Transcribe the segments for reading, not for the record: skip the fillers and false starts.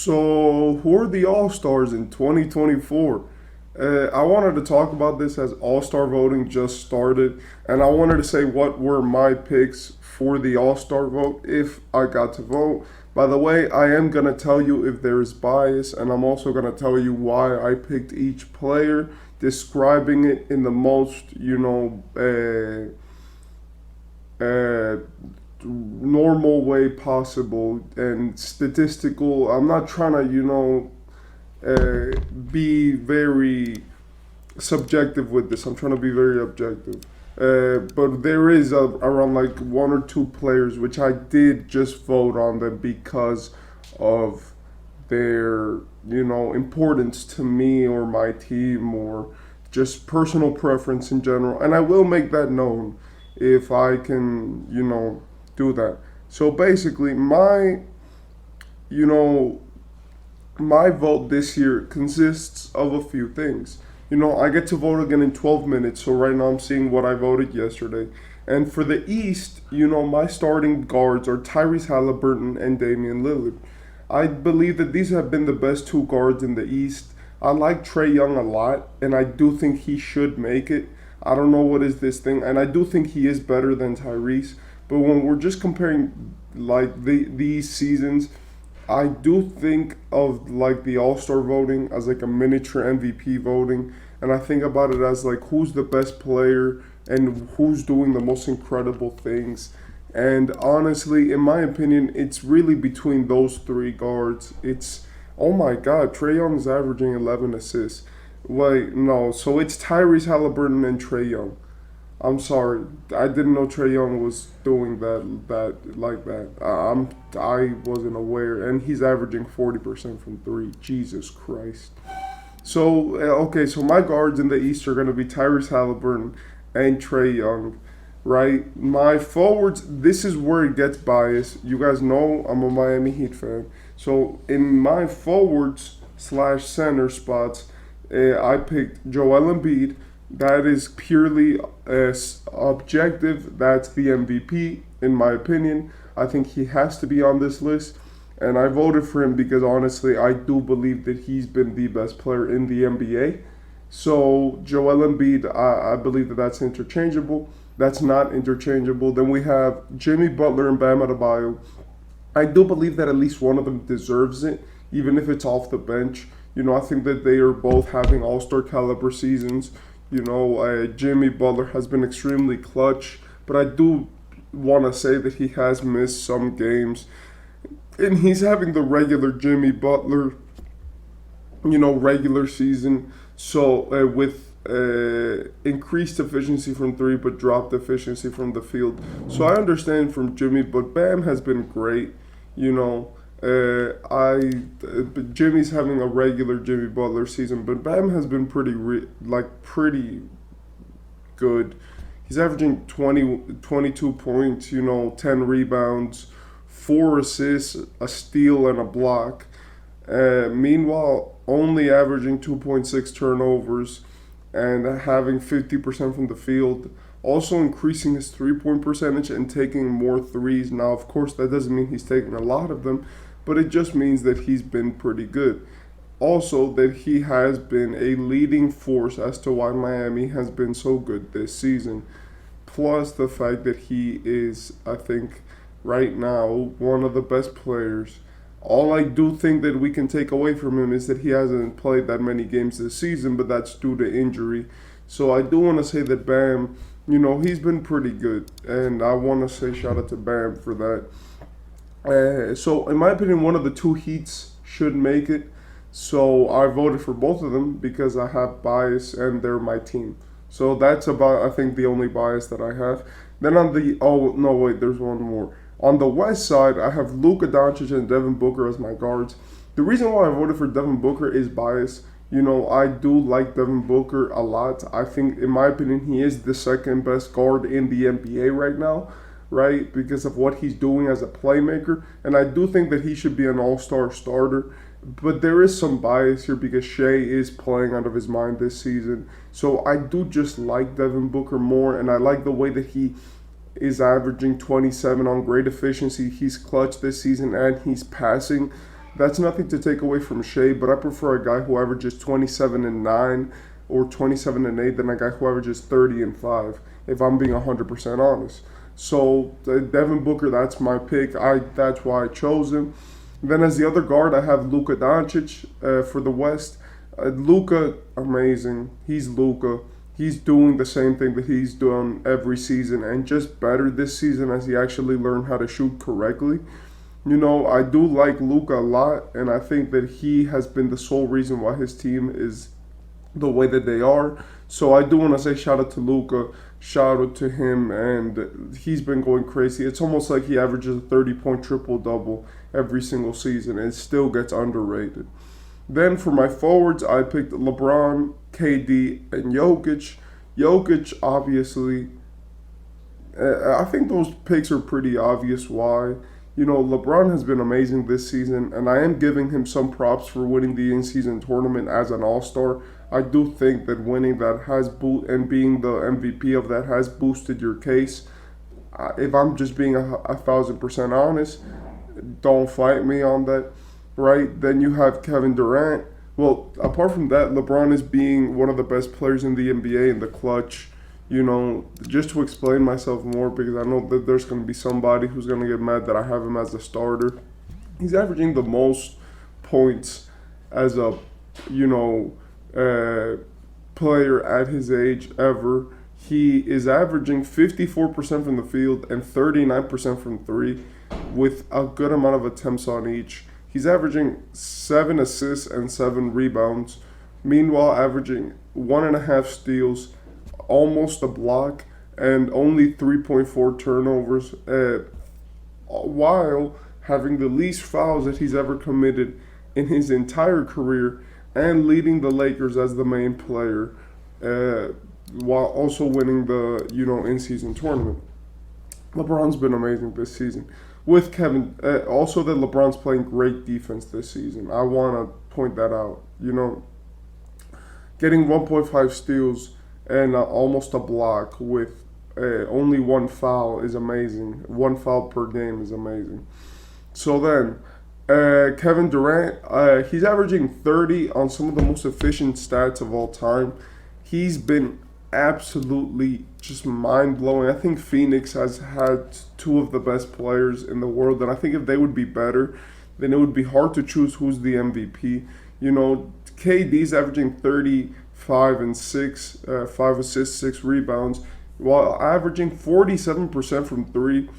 So, who are the All Stars in 2024? I wanted to talk about this as All Star voting just started, and I wanted to say what were my picks for the All Star vote if I got to vote. By the way, I am going to tell you if there is bias, and I'm also going to tell you why I picked each player, describing it in the most, uh, normal way possible and statistical. I'm not trying to, be very subjective with this. I'm trying to be very objective. But there is around like one or two players which I did just vote on them because of their, importance to me or my team or just personal preference in general. And I will make that known if I can, do that. So basically, you know, my vote this year consists of a few things. I get to vote again in 12 minutes, so right now I'm seeing what I voted yesterday. And for the East, my starting guards are Tyrese Halliburton and Damian Lillard. I believe that these have been the best two guards in the East. I like Trae Young a lot, and I do think he should make it. I don't know what is this thing, and I do think he is better than Tyrese. But when we're just comparing like these seasons, I do think of like the All Star voting as like a miniature MVP voting, and I think about it as like who's the best player and who's doing the most incredible things. And honestly, in my opinion, it's really between those three guards. It's oh my God, Trae Young is averaging 11 assists. Wait, no, so it's Tyrese Halliburton and Trae Young. I'm sorry. I didn't know Trae Young was doing that like that. I wasn't aware, and he's averaging 40% from three. Jesus Christ. So okay, so my guards in the East are gonna be Tyrese Halliburton and Trae Young, right? My forwards. This is where it gets biased. You guys know I'm a Miami Heat fan. So in my forwards slash center spots, I picked Joel Embiid. That is purely objective. That's the MVP, in my opinion. I think he has to be on this list. And I voted for him because honestly, I do believe that he's been the best player in the NBA. So, Joel Embiid, I believe that that's interchangeable. That's not interchangeable. Then we have Jimmy Butler and Bam Adebayo. I do believe that at least one of them deserves it, even if it's off the bench. I think that they are both having all star caliber seasons. Jimmy Butler has been extremely clutch, but I do want to say that he has missed some games. And he's having the regular Jimmy Butler, regular season. So with increased efficiency from three, but dropped efficiency from the field. So I understand from Jimmy, but Bam has been great. You know, Jimmy's having a regular Jimmy Butler season, but Bam has been pretty good. He's averaging 22 points, 10 rebounds, 4 assists, a steal, and a block. Meanwhile, only averaging 2.6 turnovers and having 50% from the field. Also increasing his three-point percentage and taking more threes. Now, of course, that doesn't mean he's taking a lot of them, but it just means that he's been pretty good. Also, that he has been a leading force as to why Miami has been so good this season. Plus the fact that he is, I think, right now, one of the best players. All I do think that we can take away from him is that he hasn't played that many games this season, but that's due to injury. So I do want to say that Bam, he's been pretty good, and I want to say shout out to Bam for that. So in my opinion, one of the two Heats should make it. So I voted for both of them because I have bias and they're my team. So that's about, I think, the only bias that I have. Then oh no, wait, there's one more. On the West side, I have Luka Doncic and Devin Booker as my guards. The reason why I voted for Devin Booker is bias. I do like Devin Booker a lot. I think, in my opinion, he is the second best guard in the NBA right now, right? Because of what he's doing as a playmaker. And I do think that he should be an all-star starter. But there is some bias here because Shea is playing out of his mind this season. So I do just like Devin Booker more, and I like the way that he is averaging 27 on great efficiency. He's clutch this season and he's passing. That's nothing to take away from Shea, but I prefer a guy who averages 27 and 9 or 27 and 8 than a guy who averages 30 and 5, if I'm being 100% honest. So, Devin Booker, that's my pick. That's why I chose him. Then as the other guard, I have Luka Doncic for the West. Luka, amazing. He's Luka. He's doing the same thing that he's done every season and just better this season as he actually learned how to shoot correctly. I do like Luka a lot, and I think that he has been the sole reason why his team is the way that they are. So I do want to say shout out to Luka, shout out to him, and he's been going crazy. It's almost like he averages a 30-point triple double every single season and still gets underrated. Then for my forwards, I picked LeBron, KD, and Jokic. Jokic, obviously, I think those picks are pretty obvious why. LeBron has been amazing this season, and I am giving him some props for winning the in-season tournament as an all-star. I do think that winning that and being the MVP of that has boosted your case. If I'm just being 1,000% honest, don't fight me on that, right? Then you have Kevin Durant. Well, apart from that, LeBron is being one of the best players in the NBA in the clutch. Just to explain myself more, because I know that there's going to be somebody who's going to get mad that I have him as the starter. He's averaging the most points as a, player at his age ever. He is averaging 54% from the field and 39% from three, with a good amount of attempts on each. He's averaging 7 assists and 7 rebounds, meanwhile averaging 1.5 steals, almost a block, and only 3.4 turnovers, while having the least fouls that he's ever committed in his entire career, and leading the Lakers as the main player, while also winning the in-season tournament. LeBron's been amazing this season. With Kevin, also that LeBron's playing great defense this season. I want to point that out. Getting 1.5 steals and almost a block with only one foul is amazing. One foul per game is amazing. So then, Kevin Durant, he's averaging 30 on some of the most efficient stats of all time. He's been absolutely just mind-blowing. I think Phoenix has had two of the best players in the world, and I think if they would be better, then it would be hard to choose who's the MVP. KD's averaging 35 and 6, 5 assists, 6 rebounds, while averaging 47% from 3,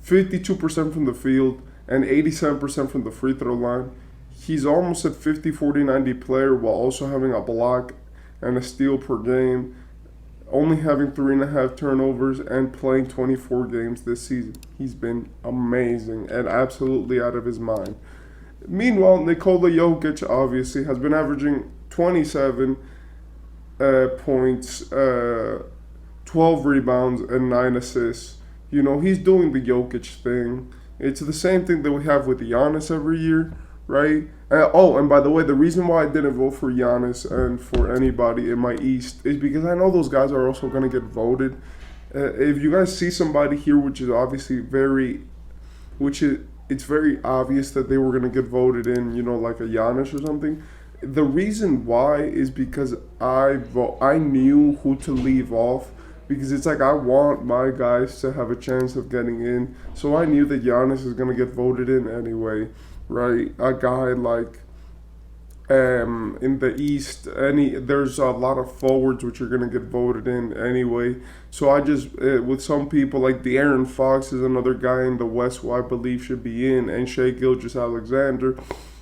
52% from the field, and 87% from the free throw line. He's almost a 50-40-90 player while also having a block and a steal per game, only having 3.5 turnovers, and playing 24 games this season. He's been amazing and absolutely out of his mind. Meanwhile, Nikola Jokic obviously has been averaging 27 points, 12 rebounds, and 9 assists. He's doing the Jokic thing. It's the same thing that we have with Giannis every year, right? And by the way, the reason why I didn't vote for Giannis and for anybody in my East is because I know those guys are also going to get voted. If you guys see somebody here, which is obviously it's very obvious that they were going to get voted in, like a Giannis or something. The reason why is because I knew who to leave off, because it's like I want my guys to have a chance of getting in. So I knew that Giannis is going to get voted in anyway, right? A guy like in the East, there's a lot of forwards which are going to get voted in anyway. So I just, with some people, like De'Aaron Fox is another guy in the West who I believe should be in, and Shai Gilgeous-Alexander.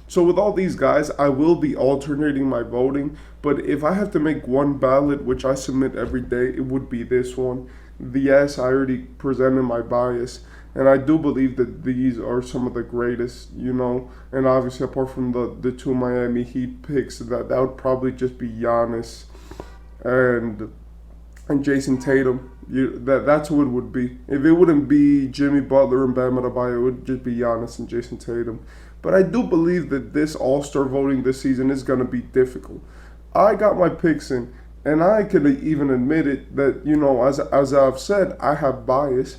So with all these guys, I will be alternating my voting. But if I have to make one ballot, which I submit every day, it would be this one. Yes, I already presented my bias. And I do believe that these are some of the greatest, And obviously, apart from the two Miami Heat picks, that would probably just be Giannis and Jason Tatum. That's who it would be. If it wouldn't be Jimmy Butler and Bam Adebayo, it would just be Giannis and Jason Tatum. But I do believe that this All-Star voting this season is going to be difficult. I got my picks in, and I could even admit it that, as I've said, I have bias,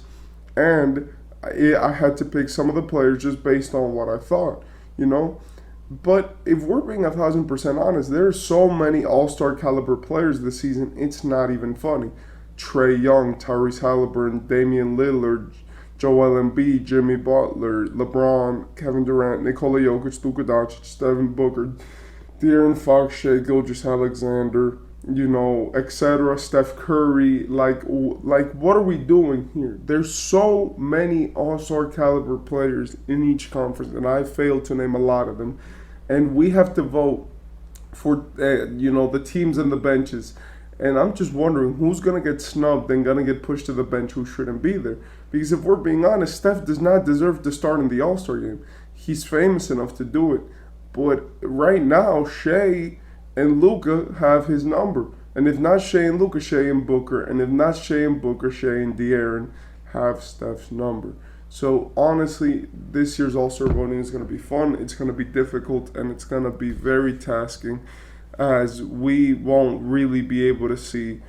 and I had to pick some of the players just based on what I thought. you know. But if we're being 1,000% honest, there are so many all-star caliber players this season. It's not even funny. Trae Young, Tyrese Halliburton, Damian Lillard, Joel Embiid, Jimmy Butler, LeBron, Kevin Durant, Nikola Jokic, Luka Doncic, Devin Booker, De'Aaron Fox, Shai Gilgeous-Alexander, etc. Steph Curry, like what are we doing here? There's so many all-star caliber players in each conference, and I failed to name a lot of them. And we have to vote for the teams and the benches. And I'm just wondering who's gonna get snubbed and gonna get pushed to the bench who shouldn't be there. Because if we're being honest, Steph does not deserve to start in the All Star game. He's famous enough to do it, but right now Shea and Luca have his number. And if not Shea and Luca, Shea and Booker, and if not Shea and Booker, Shea and De'Aaron have Steph's number. So honestly, this year's All Star voting is going to be fun. It's going to be difficult, and it's going to be very tasking, as we won't really be able to see,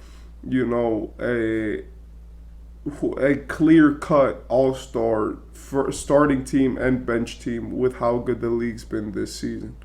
a clear cut All Star for starting team and bench team with how good the league's been this season.